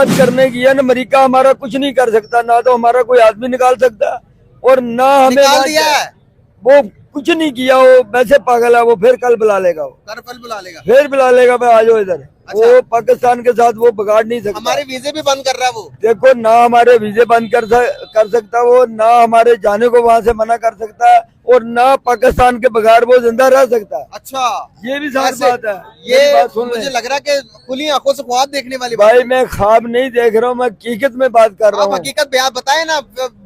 मत करने की है ना, अमेरिका हमारा कुछ नहीं कर सकता, ना तो हमारा कोई आदमी निकाल सकता और ना हमें निकाल दिया है, वो कुछ नहीं किया। वो वैसे पागल है, वो फिर कल बुला लेगा, वो कल बुला लेगा। फिर बुला लेगा, भाई आ जाओ इधर। अच्छा। वो पाकिस्तान के साथ वो बिगाड़ नहीं सकता। हमारे वीजे भी बंद कर रहा है वो। देखो ना हमारे वीजे बंद कर सकता वो, ना हमारे जाने को वहाँ से मना कर सकता, और ना पाकिस्तान के बगैर वो जिंदा रह सकता। अच्छा, ये भी सारी बात है। ये बात सुन मुझे लग रहा है कि खुली आंखों से ख्वाब देखने वाली बात भाई है। मैं ख्वाब नहीं देख रहा हूँ, मैं हकीकत में बात कर रहा आप हूँ। हकीकत बयान बताएं ना,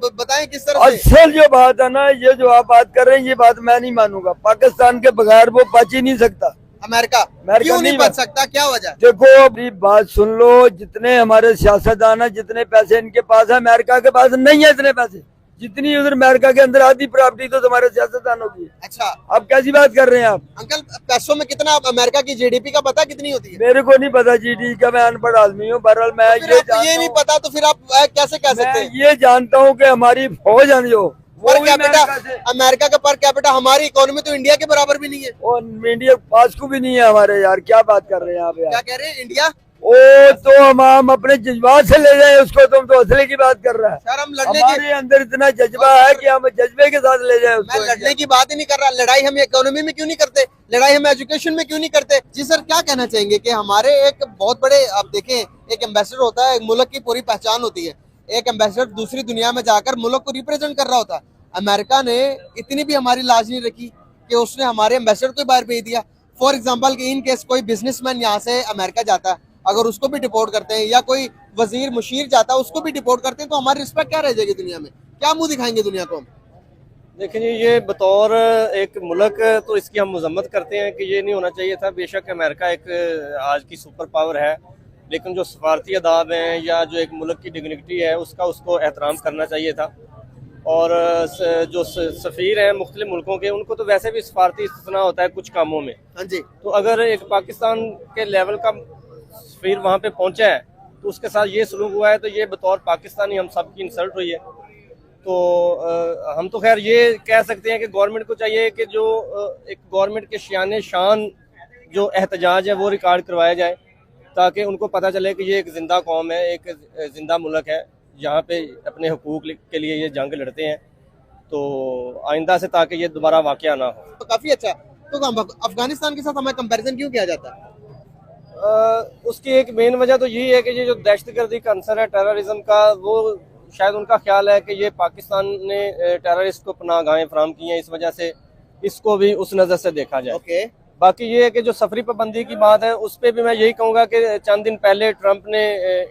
बताएं किस तरह से। असल जो बात है ना, ये जो आप बात कर रहे हैं, ये बात मैं नहीं मानूंगा। पाकिस्तान के बगैर वो बच ही नहीं सकता। अमेरिका क्यों नहीं बच सकता, क्या वजह? देखो अभी बात सुन लो, जितने हमारे सियासतदान है, जितने पैसे इनके पास है, अमेरिका के पास नहीं है इतने पैसे। जितनी उधर अमेरिका के अंदर आधी प्रॉपर्टी तो तुम्हारे सियासतदानों की। अच्छा, अब कैसी बात कर रहे हैं आप? अंकल पैसों में कितना अमेरिका की जीडीपी का पता कितनी होती है? मेरे को नहीं पता जीडी का, मैं अनपढ़ आदमी हूँ। बहरहाल मैं ये नहीं पता तो फिर आप कैसे कह सकते हैं? ये जानता हूँ कि हमारी फौज है जो पर कैपिटा, अमेरिका का पर कैपिटा हमारी इकोनॉमी तो इंडिया के बराबर भी नहीं है। और इंडिया पास को भी नहीं है हमारे। यार क्या बात कर रहे हैं आप यार? क्या कह रहे हैं? इंडिया ओ तो हम अपने जज्बात से ले जाए उसको, तुम तो असले की बात कर रहा है। सर हम लड़ने हमारे अंदर इतना जज्बा है कि हम जज्बे के साथ ले जाए उसको। मैं लड़ने की बात ही नहीं कर रहा। लड़ाई हम इकोनॉमी में क्यों नहीं करते? लड़ाई हम एजुकेशन में क्यों नहीं करते? जी सर, क्या कहना चाहेंगे कि हमारे एक बहुत बड़े, आप देखें एक एम्बेसडर होता है, एक मुल्क की पूरी पहचान होती है। एक एम्बेसडर दूसरी दुनिया में जाकर मुल्क को रिप्रेजेंट कर रहा होता है। अमेरिका ने इतनी भी हमारी लाज नहीं रखी कि उसने हमारे एम्बेसडर को बाहर भेज दिया। फॉर एग्जाम्पल कि इन केस कोई बिजनेसमैन यहाँ से अमेरिका जाता है, अगर उसको भी डिपोर्ट करते हैं, या कोई वजीर मुशीर जाता है उसको भी डिपोर्ट करते हैं, तो हमारी रिस्पेक्ट क्या रह जाएगी दुनिया में? क्या मुंह दिखाएंगे दुनिया को हम? देखिए जी, ये बतौर एक मुल्क तो इसकी हम मजम्मत करते हैं कि ये नहीं होना चाहिए था। बेशक अमेरिका एक आज की सुपर पावर है, लेकिन जो सफारती अदाब हैं या जो एक मुल्क की डिग्निटी है उसका उसको एहतराम करना चाहिए था। और जो सफ़ीर हैं मुख्तलिफ मुल्कों के, उनको तो वैसे भी सफारती इस्तना होता है कुछ कामों में। हाँ जी। तो अगर एक पाकिस्तान के लेवल का सफ़ीर वहाँ पे पहुँचा है तो उसके साथ ये सलूक हुआ है, तो ये बतौर पाकिस्तानी हम सब की इंसल्ट हुई है। तो हम तो खैर ये कह सकते हैं कि गवर्नमेंट को चाहिए कि जो एक गवर्नमेंट के शान शान जो एहतजाज है वो रिकॉर्ड करवाया जाए, ताकि उनको पता चले कि ये एक जिंदा कौम है, एक जिंदा मुल्क है जहाँ पे अपने हुकूक के लिए ये जंग लड़ते हैं। तो आइंदा से ताकि ये दोबारा वाक़या ना हो। तो काफी अच्छा। तो अफगानिस्तान के साथ हमें कंपैरिजन क्यों किया जाता है? उसकी एक मेन वजह तो यही है कि ये जो दहशतगर्दी का अंसर है टेररिज्म का, वो शायद उनका ख्याल है कि ये पाकिस्तान ने टेररिस्ट को पनाहगाहें फराहम की हैं, इस वजह से इसको भी उस नज़र से देखा जाए। ओके। बाकी ये है कि जो सफरी पाबंदी की बात है उस पर भी मैं यही कहूँगा कि चंद दिन पहले ट्रंप ने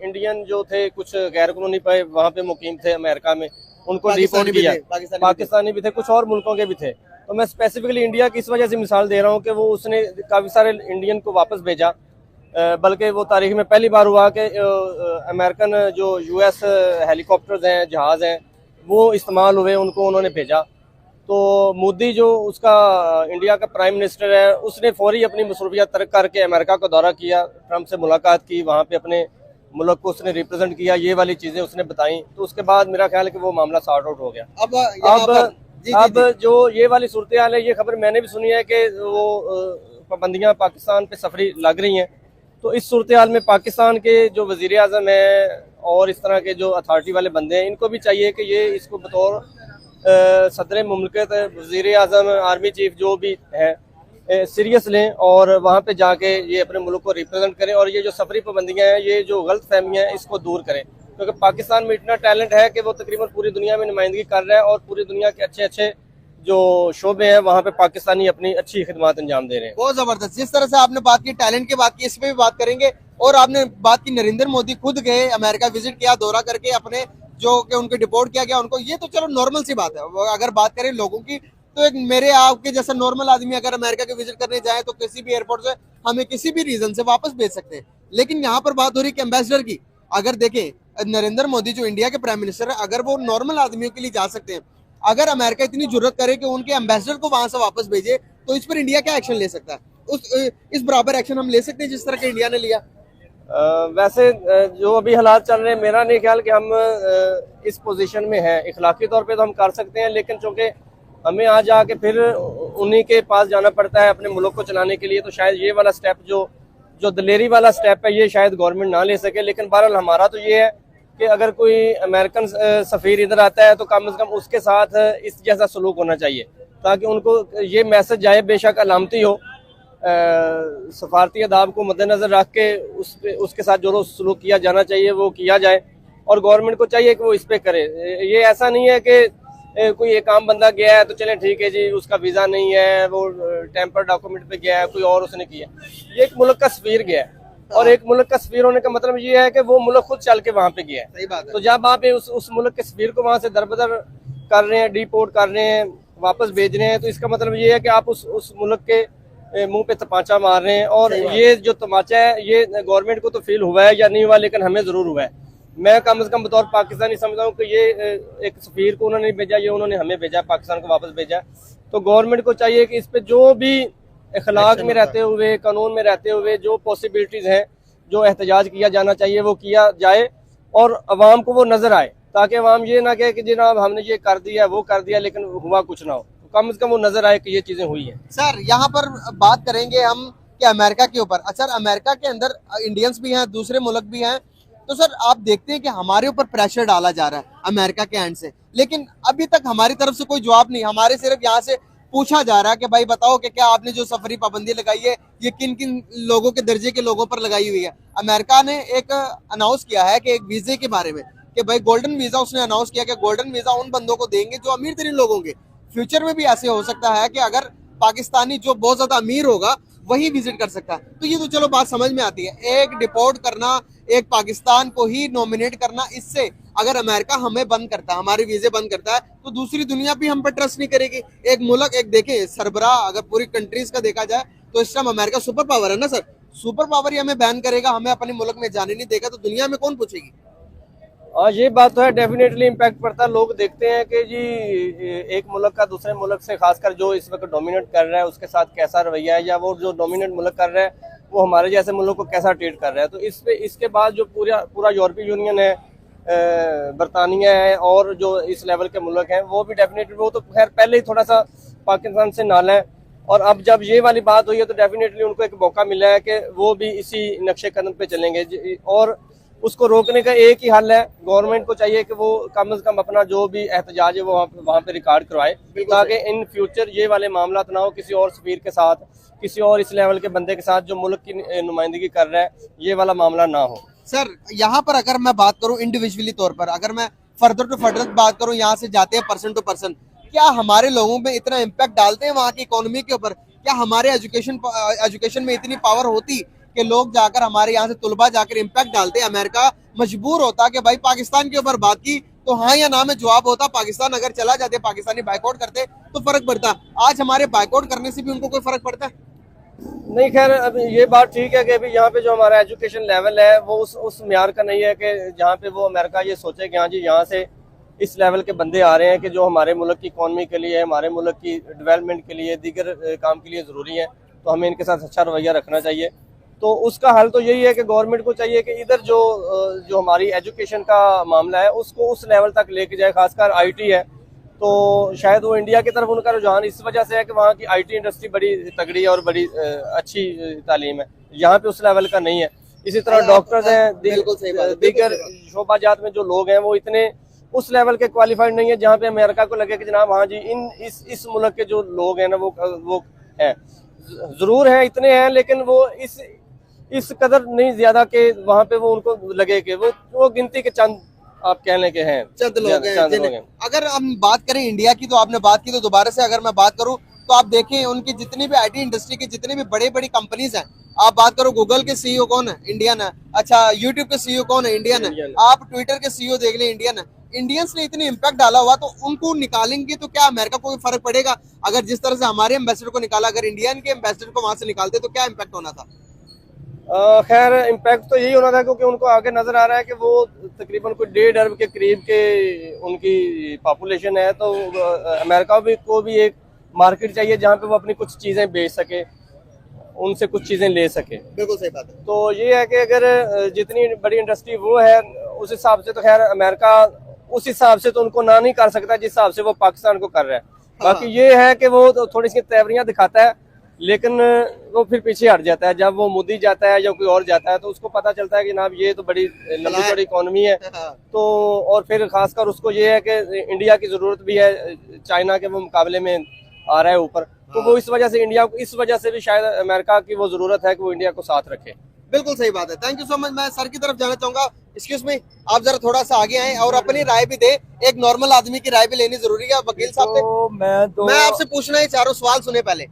इंडियन जो थे कुछ गैर कानूनी पे वहाँ पे मुकीम थे अमेरिका में, उनको डिपोर्ट किया। पाकिस्तानी भी थे, कुछ और मुल्कों के भी थे। तो मैं स्पेसिफिकली इंडिया की इस वजह से मिसाल दे रहा हूँ कि वो उसने काफ़ी सारे इंडियन को वापस भेजा, बल्कि वो तारीख में पहली बार हुआ कि अमेरिकन जो US हेलीकॉप्टर्स हैं, जहाज़ हैं, वो इस्तेमाल हुए, उनको उन्होंने भेजा। तो मोदी जो उसका इंडिया का प्राइम मिनिस्टर है, उसने फौरी अपनी मसरूफियत तर्क करके अमेरिका का दौरा किया, ट्रंप से मुलाकात की, वहाँ पे अपने मुल्क को उसने रिप्रेजेंट किया, ये वाली चीज़ें उसने बताई। तो उसके बाद मेरा ख्याल है कि वो मामला सॉर्ट आउट हो गया। अब जो ये वाली सूरत हाल है, ये खबर मैंने भी सुनी है कि वो पाबंदियाँ पाकिस्तान पे सफरी लग रही हैं। तो इस सूरत हाल में पाकिस्तान के जो वज़ीर आज़म है और इस तरह के जो अथॉरिटी वाले बंदे हैं, इनको भी चाहिए कि ये इसको बतौर सदर मुमलकत, वज़ीर आज़म, आर्मी चीफ जो भी है, सीरियस लें और वहाँ पे जाके ये अपने मुल्क को रिप्रेजेंट करें। और ये जो सफरी पाबंदियाँ हैं, ये जो गलत फहमियाँ हैं, इसको दूर करें, क्योंकि पाकिस्तान में इतना टैलेंट है कि वो तकरीबन पूरी दुनिया में नुमाइंदगी कर रहा है और पूरी दुनिया के अच्छे अच्छे जो शोबे हैं वहाँ पे पाकिस्तानी अपनी अच्छी खिदमत अंजाम दे रहे हैं। बहुत जबरदस्त। जिस तरह से आपने बात की, टैलेंट की बात की, इस पे भी बात करेंगे। और आपने बात की नरेंद्र मोदी खुद गए अमेरिका, विजिट किया, दौरा करके अपने जो कि उनको डिपोर्ट किया गया उनको, ये तो चलो नॉर्मल सी बात है। अगर बात करें लोगों की, तो एक मेरे आपके जैसा नॉर्मल आदमी अगर अमेरिका के विजिट करने जाए तो किसी भी एयरपोर्ट से हमें किसी भी रीजन से वापस भेज सकते हैं। लेकिन यहाँ पर बात हो रही है कि एम्बेसडर की। अगर देखें नरेंद्र मोदी जो इंडिया के प्राइम मिनिस्टर है, अगर वो नॉर्मल आदमियों के लिए जा सकते हैं, अगर अमेरिका इतनी जरूरत करे कि उनके एम्बेसडर को वहां से वापस भेजे, तो इस पर इंडिया क्या एक्शन ले सकता है? इस बराबर एक्शन हम ले सकते हैं जिस तरह के इंडिया ने लिया? वैसे जो अभी हालात चल रहे हैं, मेरा नहीं ख्याल कि हम इस पोजीशन में हैं। इखलाकी तौर पे तो हम कर सकते हैं, लेकिन चूंकि हमें आ जाके फिर उन्हीं के पास जाना पड़ता है अपने मुल्क को चलाने के लिए, तो शायद ये वाला स्टेप जो जो दलेरी वाला स्टेप है ये शायद गवर्नमेंट ना ले सके, लेकिन बहरहाल हमारा तो ये है कि अगर कोई अमेरिकन सफ़ीर इधर आता है तो कम से कम उसके साथ इस जैसा सलूक होना चाहिए, ताकि उनको ये मैसेज जाए, बेशक अलामती हो, सफारती अदाब को मद्देनजर रख के उसके साथ जो सलूक किया जाना चाहिए वो किया जाए, और गवर्नमेंट को चाहिए कि वो इस पे करे। ये ऐसा नहीं है कि कोई एक आम बंदा गया है तो चले ठीक है जी, उसका वीज़ा नहीं है, वो टेम्पर डॉक्यूमेंट पे गया है, कोई और उसने किया। ये एक मुल्क का सफीर गया है, और एक मुल्क का सफीर होने का मतलब ये है कि वो मुल्क खुद चल के वहाँ पे गया है। सही बात है। तो जब आप उस मुल्क के सफीर को वहाँ से दरबदर कर रहे हैं, डिपोर्ट कर रहे हैं, वापस भेज रहे हैं, तो इसका मतलब ये है कि आप उस मुल्क के मुंह पे तमाचा मार रहे हैं। और ये जो तमाचा है ये गवर्नमेंट को तो फील हुआ है या नहीं हुआ, लेकिन हमें जरूर हुआ है। मैं कम से कम बतौर पाकिस्तानी समझता हूँ कि ये एक सफीर को उन्होंने भेजा, ये उन्होंने हमें भेजा, पाकिस्तान को वापस भेजा। तो गवर्नमेंट को चाहिए कि इस पे जो भी अखलाक में रहते हुए, कानून में रहते हुए जो पॉसिबिलिटीज हैं, जो एहतजाज किया जाना चाहिए वो किया जाए, और अवाम को वो नजर आए, ताकि अवाम ये ना कहे कि जनाब हमने ये कर दिया वो कर दिया लेकिन हुआ कुछ ना हो। तो कम से कम वो नजर आए कि ये चीजें हुई हैं। सर यहाँ पर बात करेंगे हम कि अमेरिका के ऊपर। अच्छा, अमेरिका के अंदर इंडियंस भी हैं, दूसरे मुल्क भी हैं, तो सर आप देखते हैं कि हमारे ऊपर प्रेशर डाला जा रहा है अमेरिका के एंड से, लेकिन अभी तक हमारी तरफ से कोई जवाब नहीं। हमारे सिर्फ यहाँ से पूछा जा रहा है कि भाई बताओ कि क्या आपने जो सफरी पाबंदी लगाई है ये किन किन लोगों के दर्जे के लोगों पर लगाई हुई है। अमेरिका ने एक अनाउंस किया है कि एक वीजे के बारे में कि भाई गोल्डन वीजा, उसने अनाउंस किया कि गोल्डन वीजा उन बंदों को देंगे जो अमीर तरीन लोग होंगे। फ्यूचर में भी ऐसे हो सकता है कि अगर पाकिस्तानी जो बहुत ज्यादा अमीर होगा वही विजिट कर सकता है। तो ये तो चलो बात समझ में आती है। एक डिपोर्ट करना, एक पाकिस्तान को ही नॉमिनेट करना, इससे अगर अमेरिका हमें बंद करता है, हमारे वीजे बंद करता है, तो दूसरी दुनिया भी हम पर ट्रस्ट नहीं करेगी। एक मुल्क, एक देखें सरबराह, अगर पूरी कंट्रीज का देखा जाए तो इस टाइम अमेरिका सुपर पावर है ना सर। सुपर पावर ही हमें बैन करेगा, हमें अपने मुल्क में जाने नहीं देगा, तो दुनिया में कौन पूछेगी। और ये बात तो है, डेफिनेटली इम्पैक्ट पड़ता है। लोग देखते हैं कि जी एक मुल्क का दूसरे मुल्क से, खासकर जो इस वक्त डोमिनेट कर रहा है उसके साथ कैसा रवैया है, या वो जो डोमिनेट मुल्क कर रहा है वो हमारे जैसे मुल्क को कैसा ट्रीट कर रहा है। तो इसके बाद जो पूरा यूरोपीय यूनियन है, बरतानिया है, और जो इस लेवल के मुल्क हैं वो भी डेफिनेटली, वो तो खैर पहले ही थोड़ा सा पाकिस्तान से नाला है, और अब जब ये वाली बात हुई है तो डेफिनेटली उनको एक मौका मिला है कि वो भी इसी नक्शे कदम पे चलेंगे। और उसको रोकने का एक ही हल है, गवर्नमेंट को चाहिए कि वो कम से कम अपना जो भी एहतजाज है वो वहाँ पे रिकॉर्ड करवाए, ताकि इन फ्यूचर ये वाले मामला ना हो किसी और सफीर के साथ, किसी और इस लेवल के बंदे के साथ जो मुल्क की नुमाइंदगी कर रहा है, ये वाला मामला ना हो। सर यहाँ पर अगर मैं बात करूँ इंडिविजुअली तौर पर, अगर मैं फर्दर टू फर्दर बात करूँ, यहाँ से जाते हैं पर्सन टू पर्सन, क्या हमारे लोगों में इतना इम्पैक्ट डालते हैं वहाँ की इकोनॉमी के ऊपर? क्या हमारे एजुकेशन में इतनी पावर होती कि लोग जाकर हमारे यहाँ से तुलबा जाकर इम्पैक्ट डालते? अमेरिका मजबूर होता कि भाई पाकिस्तान के ऊपर बात की तो हाँ या ना में जवाब होता, पाकिस्तान अगर चला जाते, पाकिस्तानी बाइकआउट करते तो फर्क पड़ता। आज हमारे बाइकआउट करने से भी उनको कोई फर्क पड़ता है नहीं। खैर अभी ये बात ठीक है कि अभी यहाँ पे जो हमारा एजुकेशन लेवल है वो उस म्यार का नहीं है कि जहाँ पे वो अमेरिका ये सोचे कि हाँ जी यहाँ से इस लेवल के बंदे आ रहे हैं कि जो हमारे मुल्क की इकॉनमी के लिए, हमारे मुल्क की डेवलपमेंट के लिए, दीगर काम के लिए ज़रूरी है, तो हमें इनके साथ अच्छा रवैया रखना चाहिए। तो उसका हल तो यही है कि गवर्नमेंट को चाहिए कि इधर जो हमारी एजुकेशन का मामला है उसको उस लेवल तक लेके जाए। खासकर आईटी है तो शायद वो इंडिया की तरफ उनका रुझान इस वजह से है कि वहाँ की आईटी इंडस्ट्री बड़ी तगड़ी है और बड़ी अच्छी तालीम है, यहाँ पे उस लेवल का नहीं है। इसी तरह डॉक्टर्स हैं, दीगर शोबाजात में जो लोग हैं वो इतने उस लेवल के क्वालिफाइड नहीं है जहाँ पे अमेरिका को लगे कि जनाब हाँ जी इस मुल्क के जो लोग हैं ना वो हैं, जरूर हैं, इतने हैं, लेकिन वो इस कदर नहीं ज्यादा के वहाँ पे वो उनको लगे कि वो गिनती के चंद आप कहने के हैं, चंद लोग हैं। अगर हम बात करें इंडिया की, तो आपने बात की, तो दोबारा से अगर मैं बात करूं तो आप देखें उनकी जितनी भी आईटी इंडस्ट्री की जितनी भी बड़ी कंपनीज हैं, आप बात करो गूगल के सीईओ कौन है? इंडियन है। अच्छा, यूट्यूब के सीईओ कौन है? इंडियन है। आप ट्विटर के सीईओ देख लें, इंडियन है। इंडियंस ने इतनी इम्पैक्ट डाला हुआ, तो उनको निकालेंगे तो क्या अमेरिका को फर्क पड़ेगा? अगर जिस तरह से हमारे एम्बेसडर को निकाला, अगर इंडियन के एम्बेसडर को वहां से निकालते तो क्या इम्पैक्ट होना था? खैर इम्पैक्ट तो यही होना था, क्योंकि उनको आगे नजर आ रहा है कि वो तकरीबन कोई 1.5 अरब के करीब के उनकी पॉपुलेशन है। तो अमेरिका को भी एक मार्केट चाहिए जहाँ पे वो अपनी कुछ चीजें बेच सके, उनसे कुछ चीजें ले सके। बिल्कुल सही बात है। तो ये है कि अगर जितनी बड़ी इंडस्ट्री वो है उस हिसाब से, तो खैर अमेरिका उस हिसाब से तो उनको ना नहीं कर सकता जिस हिसाब से वो पाकिस्तान को कर रहा है। बाकी ये है कि वो थोड़ी सी तेवरियां दिखाता है लेकिन वो फिर पीछे हट जाता है। जब वो मोदी जाता है या कोई और जाता है तो उसको पता चलता है कि जनाब ये तो बड़ी लंबी चौड़ी इकोनॉमी है। तो और फिर खासकर उसको ये है कि इंडिया की जरूरत भी है, चाइना के वो मुकाबले में आ रहा है ऊपर, तो वो इस वजह से इंडिया को, इस वजह से भी शायद अमेरिका की वो जरूरत है कि वो इंडिया को साथ रखे। बिल्कुल सही बात है। Thank you so much. मैं सर की तरफ जाना चाहूंगा। एक्सक्यूज मी, आप जरा थोड़ा सा आगे आए और अपनी राय भी दे। एक नॉर्मल आदमी की राय भी लेनी जरूरी है। वकील साहब ने मैं आपसे पूछना है, चारों सवाल सुने। पहले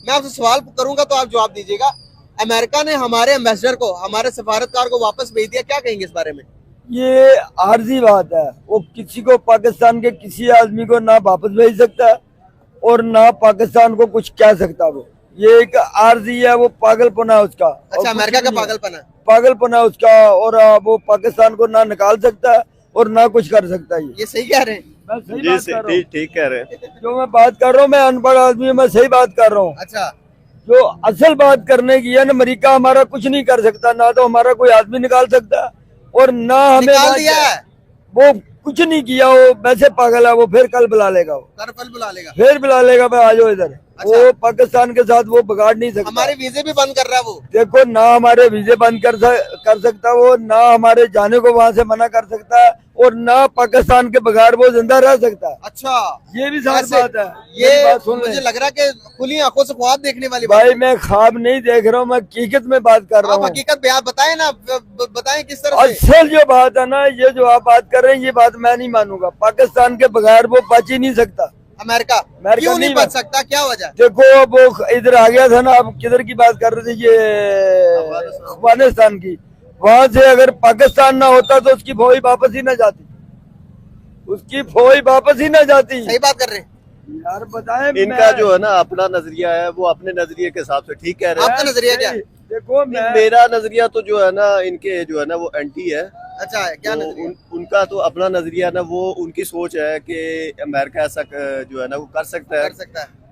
मैं आपसे सवाल करूंगा तो आप जवाब दीजिएगा। अमेरिका ने हमारे एम्बेसडर को, हमारे सफारतकार को वापस भेज दिया, क्या कहेंगे इस बारे में? ये आर्जी बात है। वो किसी को, पाकिस्तान के किसी आदमी को ना वापस भेज सकता है और ना पाकिस्तान को कुछ कह सकता। वो ये एक आर्जी है, वो पागलपना है उसका। अच्छा, अमेरिका का पागलपना है उसका, और वो पाकिस्तान को ना निकाल सकता है और ना कुछ कर सकता है। ये सही कह रहे हैं? मैं सही बात कर रहा हूँ। ठीक कह रहे हैं। जो मैं बात कर रहा हूँ, मैं अनपढ़ आदमी हूँ, मैं सही बात कर रहा हूँ। अच्छा, जो असल बात करने की है ना, अमेरिका हमारा कुछ नहीं कर सकता, ना तो हमारा कोई आदमी निकाल सकता और ना हमें निकाल दिया है। वो कुछ नहीं किया। वो वैसे पागल है। वो फिर कल बुला लेगा, फिर बुला लेगा, मैं आ जाओ इधर। अच्छा। वो पाकिस्तान के साथ वो बिगाड़ नहीं सकता। हमारे वीजे भी बंद कर रहा है वो। देखो, ना हमारे वीजे बंद कर सकता वो, ना हमारे जाने को वहाँ से मना कर सकता है और ना पाकिस्तान के बगैर वो जिंदा रह सकता है। अच्छा, ये भी सारी बात है। ये बात सुन मुझे लग रहा है कि खुली आंखों से ख्वाब देखने वाली बात। भाई मैं ख्वाब नहीं देख रहा हूँ, मैं हकीकत में बात कर रहा हूँ। हकीकत पे आप बताएं ना, बताएं किस तरह से। असल जो बात है ना, ये जो आप बात कर रहे हैं, ये बात मैं नहीं मानूंगा। पाकिस्तान के बगैर वो बच ही नहीं सकता। अमेरिका क्यों नहीं बच सकता, क्या वजह? देखो, अब वो इधर आ गया था ना, अब किधर की बात कर रहे थे, ये अफगानिस्तान की। वहां से अगर पाकिस्तान ना होता तो उसकी फौज वापस ही ना जाती, उसकी फौज वापस ही ना जाती। सही बात कर रहे हैं यार, बताएं। इनका जो है ना अपना नजरिया है, वो अपने नजरिए के हिसाब से ठीक कह रहे हैं। आपका नजरिया क्या? देखो, मेरा नजरिया तो जो है ना, इनके जो है ना वो एंटी है। अच्छा है, क्या नजरिया? उनका तो अपना नजरिया ना, वो उनकी सोच है कि अमेरिका ऐसा जो है ना वो कर सकता है,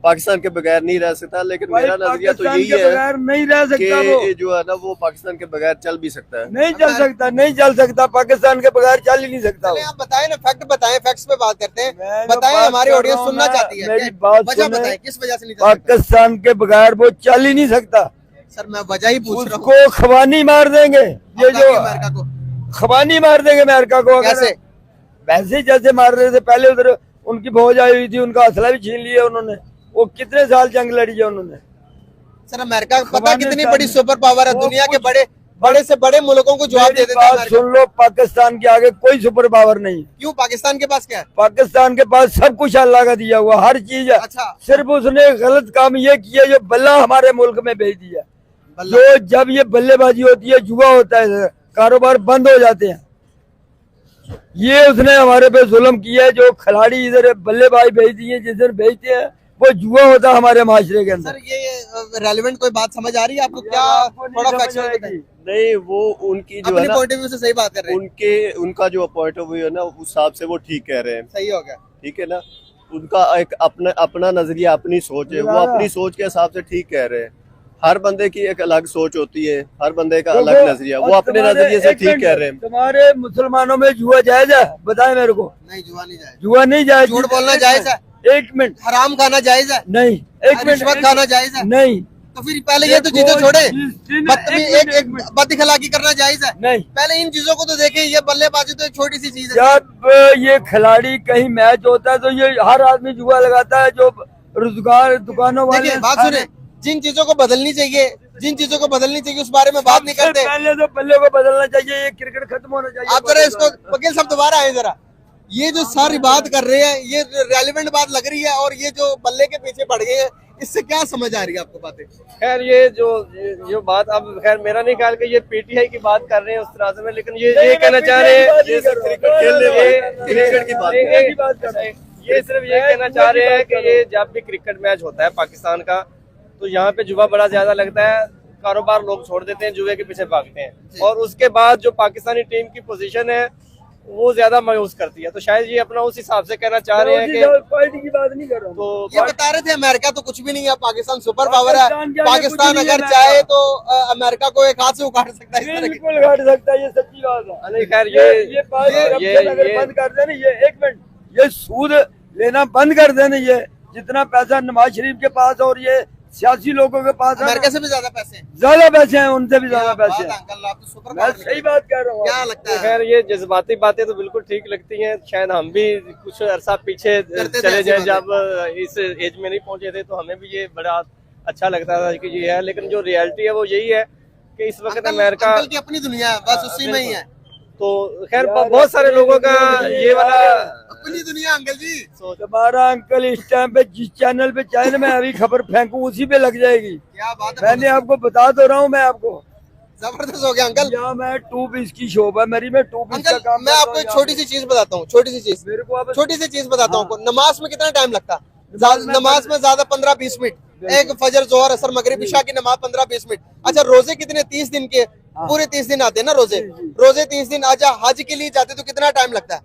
पाकिस्तान के बगैर नहीं रह सकता। लेकिन मेरा नजरिया तो यही है नहीं रह सकता कि जो है ना वो पाकिस्तान के बगैर चल भी सकता है। नहीं चल सकता, नहीं चल सकता, पाकिस्तान के बगैर चल ही नहीं सकता। आप बताएं ना, फैक्ट बताएं, फैक्ट्स पे बात करते हैं। बताएं, हमारी ऑडियंस सुनना चाहती है। मेरी बात वजह बताएं, किस वजह से नहीं चल सकता? पाकिस्तान के बगैर वो चल ही नहीं सकता। सर मैं वजह ही पूछ रहा हूँ। उसको खवानी मार देंगे, ये जो अमेरिका को खवानी मार देंगे अमेरिका को। कैसे? वैसे जैसे मार रहे थे पहले, उधर उनकी फौज आई हुई थी, उनका असला भी छीन लिया उन्होंने। वो कितने साल जंग लड़ी है उन्होंने। सर अमेरिका पता कितनी बड़ी सुपर पावर है, दुनिया के बड़े से बड़े मुल्कों को जवाब दे देता है। सुन लो, पाकिस्तान के आगे कोई सुपर पावर नहीं। क्यों? पाकिस्तान के पास क्या है? पाकिस्तान के पास सब कुछ अल्लाह का दिया हुआ, हर चीज है। अच्छा। सिर्फ उसने गलत काम ये किया, जो बल्ला हमारे मुल्क में भेज दिया। जो जब ये बल्लेबाजी होती है, जुआ होता है, कारोबार बंद हो जाते हैं। ये उसने हमारे पे जुल्म किया है। जो खिलाड़ी इधर बल्लेबाज भेज दिए, जिस दिन भेजते हैं, वो जुआ होता है हमारे माशरे के अंदर। सर ये रेलेवेंट कोई बात समझ आ रही है आपको? क्या थोड़ा फैक्चुअल बताएं। नहीं, वो उनकी जो है ना पॉइंट ऑफ व्यू से सही बात कर रहे हैं। उनका जो पॉइंट ऑफ व्यू है ना, उस हिसाब से वो ठीक कह रहे हैं। सही हो गया, ठीक है ना। उनका एक अपना नजरिया, अपनी सोच है, वो अपनी सोच के हिसाब से ठीक कह रहे हैं। हर बंदे की एक अलग सोच होती है, हर बंदे का अलग नजरिया, वो अपने नजरिए से ठीक कह रहे हैं। तुम्हारे मुसलमानों में जुआ जायज है? बताए मेरे को। नहीं, जुआ नहीं जायज। जुआ नहीं जायज। झूठ बोलना जायज है? एक मिनट। हराम खाना जायज है? नहीं। एक मिनट। रिश्वत खाना जायज है? नहीं। तो फिर पहले ये तो चीजें छोड़े। एक बदअखलाकी करना जायज है? नहीं। पहले इन चीजों को तो देखें। ये बल्लेबाजी तो एक छोटी सी चीज है। जब ये खिलाड़ी कहीं मैच होता है तो ये हर आदमी जुआ लगाता है। जो रोजगार दुकानों वाले, बात सुने, जिन चीजों को बदलनी चाहिए उस बारे में बात नहीं करते। पहले तो बल्ले को बदलना चाहिए, ये क्रिकेट खत्म होना चाहिए। आप जरा इसको, वकील साहब दोबारा आए जरा। ये जो सारी बात कर रहे हैं, ये रेलिवेंट बात लग रही है, और ये जो बल्ले के पीछे पड़ गए हैं, इससे क्या समझ आ रही है आपको बातें? खैर ये जो बात, अब खैर मेरा नहीं ख्याल कि ये पीटीआई की बात कर रहे हैं उस तरह से में, लेकिन ये कहना चाह रहे हैं, ये क्रिकेट खेलने क्रिकेट की बात ये सिर्फ ये कहना चाह रहे हैं कि ये जब भी क्रिकेट मैच होता है पाकिस्तान का, तो यहाँ पे जुआ बड़ा ज्यादा लगता है। कारोबार लोग छोड़ देते हैं, जुए के पीछे भागते हैं, और उसके बाद जो पाकिस्तानी टीम की पोजीशन है वो ज्यादा मायूस करती है। तो शायद ये अपना उस हिसाब से कहना चाह रहे हैं कि पार्टी की बात नहीं कर रहा हूँ। तो ये बता रहे थे अमेरिका तो कुछ भी नहीं है, पाकिस्तान सुपर पावर है। पाकिस्तान अगर चाहे तो अमेरिका को एक हाथ से उखाड़ सकता है। बिल्कुल उखाड़ सकता है, ये सच्ची बात है। नहीं खैर ये बंद कर देना। ये एक मिनट, ये सूद लेना बंद कर देना। ये जितना पैसा नवाज शरीफ के पास और ये सियासी लोगों के पास है अमेरिका से भी ज्यादा पैसे हैं। ज्यादा पैसे हैं, उनसे भी ज्यादा क्या पैसे बात हैं। है अंकल, आप तो सुपर मैं सही बात कह रहा हूँ। क्या लगता है? खैर ये जज्बाती बातें तो बिल्कुल ठीक लगती हैं, शायद हम भी कुछ अरसा पीछे करते थे चले ऐसी जाए, बातें। जब इस एज में नहीं पहुंचे थे तो हमें भी ये बड़ा अच्छा लगता था कि ये है, लेकिन जो रियलिटी है वो यही है कि इस वक्त अमेरिका अंकल की अपनी दुनिया है, बस उसी में ही है। तो खैर बहुत सारे लोगों का ये वाला अपनी दुनिया अंकल जी। तुम्हारा अंकल इस टाइम पे जिस चैनल पे चाहे ना मैं अभी खबर फेंकूं उसी पे लग जाएगी। क्या बात है, मैंने आपको बता तो रहा हूँ, मैं आपको जबरदस्त हो गया अंकल। यहाँ मैं 2 पीस की शॉप है मेरी, मैं 2 पीस का अंकल काम मैं करता आपको हूँ एक यहाँ छोटी पे। सी चीज बताता हूँ, छोटी सी चीज, मेरे को आप छोटी सी चीज बताता हूँ हाँ। आपको। नमाज में कितना टाइम लगता? नमाज में नमाज में ज्यादा 15-20 मिनट, एक फजर जोहर असर मगरिब इशा की नमाज 15-20 मिनट। अच्छा रोजे कितने? 30 दिन के, पूरे 30 दिन आते हैं ना रोजे। रोजे 30 दिन। अच्छा हज के लिए जाते तो कितना टाइम लगता है?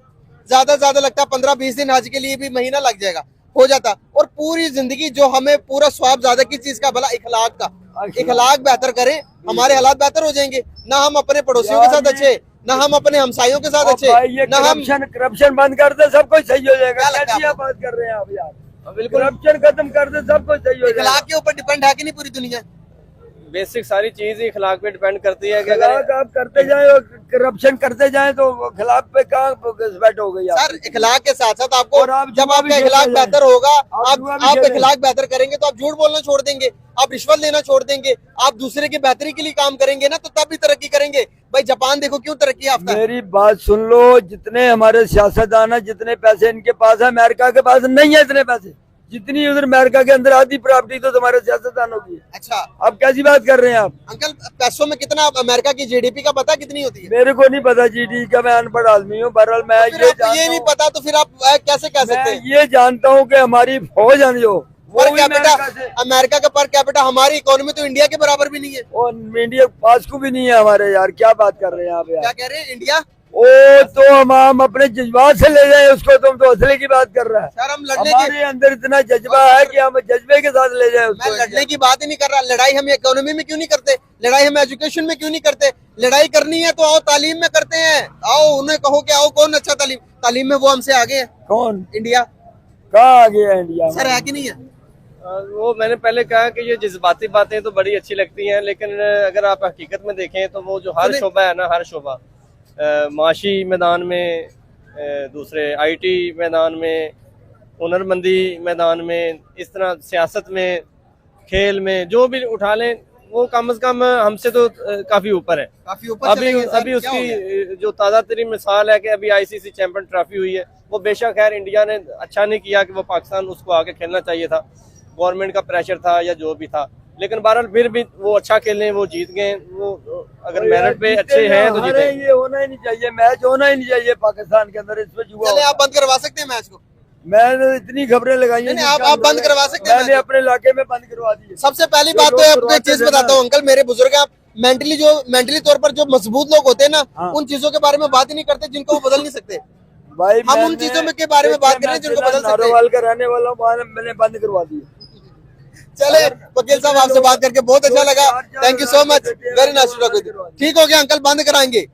ज्यादा से ज्यादा लगता है 15-20 दिन, हज के लिए भी महीना लग जाएगा, हो जाता। और पूरी जिंदगी जो हमें पूरा स्वाब ज्यादा किस चीज का? भला इखलाक का। इखलाक बेहतर करें, हमारे हालात बेहतर हो जाएंगे। ना हम अपने पड़ोसियों के साथ अच्छे, ना हम अपने हमसायों के साथ अच्छे, ये ना हम करप्शन बंद कर दे सब कुछ सही हो जाएगा। क्या लगता है क्या आपको? बात कर रहे हैं आप यार? बिल्कुल करप्शन खत्म कर दे सब कुछ सही हो जाएगा। इखलाक के ऊपर डिपेंड है कि नहीं पूरी दुनिया? बेसिक सारी चीज ही अखलाक पे डिपेंड करती है कि अगर खिलाफ आप करते जाए और करप्शन करते जाए तो खिलाफ पे कहाँ घुसपैठ हो गई? सर इखलाक के साथ साथ आपको, और आप जब जुआ भी आपका इखलाक खेलते बेहतर जाएं। होगा, आप जुआ भी आप खेलें। इखलाक बेहतर करेंगे तो आप झूठ बोलना छोड़ देंगे, आप रिश्वत लेना छोड़ देंगे, आप दूसरे की बेहतरी के लिए काम करेंगे ना, तो तब भी तरक्की करेंगे। भाई जापान देखो क्यों तरक्की याफ्ता है। मेरी बात सुन लो, जितने हमारे सियासतदान है, जितने पैसे इनके पास है, अमेरिका के पास नहीं है इतने पैसे। जितनी उधर अमेरिका के अंदर आधी प्रॉपर्टी तो तुम्हारे सियासतदानों की है। अच्छा आप कैसी बात कर रहे हैं आप? अंकल पैसों में कितना अमेरिका की जीडीपी का पता कितनी होती है? मेरे को नहीं पता जीडी का, मैं अनपढ़ आदमी हूँ। बहरहाल मैं फिर ये आपको ये नहीं जानता पता तो फिर आप कैसे कह हूँ, सकते मैं हैं? ये जानता हूँ कि हमारी फौज है जो वो पर भी कैपिटा, अमेरिका से, अमेरिका का पर कैपिटा हमारी इकोनॉमी तो इंडिया के बराबर भी नहीं है। और इंडिया पास को भी नहीं है हमारे। यार क्या बात कर रहे हैं आप क्या यार? कह रहे हैं? इंडिया ओ तो हम अपने जज्बात से ले जाए उसको, तुम तो असले की बात कर रहा है। सर हम लड़ने की, हमारे अंदर इतना जज्बा है कि हम जज्बे के साथ ले जाए मैं उसको। लड़ने की बात ही नहीं कर रहा। लड़ाई हम इकोनॉमी में क्यों नहीं करते? लड़ाई हम एजुकेशन में क्यों नहीं करते? लड़ाई करनी है तो आओ तालीम में करते हैं। आओ उन्हें कहो कि आओ कौन अच्छा तालीम में वो हमसे आगे है। कौन इंडिया कहाँ आ गया इंडिया में? सर है कि नहीं है? वो मैंने पहले कहा कि ये जज्बाती बातें तो बड़ी अच्छी लगती हैं, लेकिन अगर आप हकीकत में देखें तो वो जो हर शोबा है ना, हर शोबा माशी मैदान में, दूसरे आईटी मैदान में, हुनरमंदी मैदान में, इस तरह सियासत में, खेल में, जो भी उठा लें वो कम से कम हमसे तो काफी ऊपर है। काफी ऊपर चले गए सर, अभी क्या हो गया? उसकी जो ताज़ा तरीन मिसाल है कि अभी आईसीसी चैंपियन ट्रॉफी हुई है, वो बेशक खैर इंडिया ने अच्छा नहीं किया कि वो पाकिस्तान उसको आके खेलना चाहिए था, गवर्नमेंट का प्रेशर था या जो भी था, लेकिन बहरहाल फिर भी वो अच्छा खेले, वो जीत गए। वो अगर मेरिट पे अच्छे हैं तो जीते। ये होना ही नहीं चाहिए, मैच होना ही नहीं चाहिए पाकिस्तान के अंदर। इसमें जुआ चले होता आप बंद करवा सकते हैं मैच को? है। मैंने इतनी खबरें लगाई हैं, नहीं, आप बंद करवा सकते हैं मैंने मैच को। अपने इलाके में बंद करवा दी है। सबसे पहली जो बात तो लोग आपको एक चीज करवाते थे बताता ना। हूँ अंकल, मेरे बुजुर्ग हैं, आप मेंटली तौर पर जो मजबूत लोग होते हैं ना, हाँ। उन चीजों के बारे में बात ही नहीं करते जिनको वो बदल नहीं सकते। भाई हम उन मैंने- चीजों में के बारे में बात कर रहे हैं जिनको बदल सकते हैं। नारोवाल का रहने वाला हूँ, वहाँ मैंने बंद करवा दी। चले वकील साहब आपसे बात करके बहुत अच्छा लगा। Thank you so much, very nice to talk with you. ठीक हो गया अंकल, बंद कराएंगे।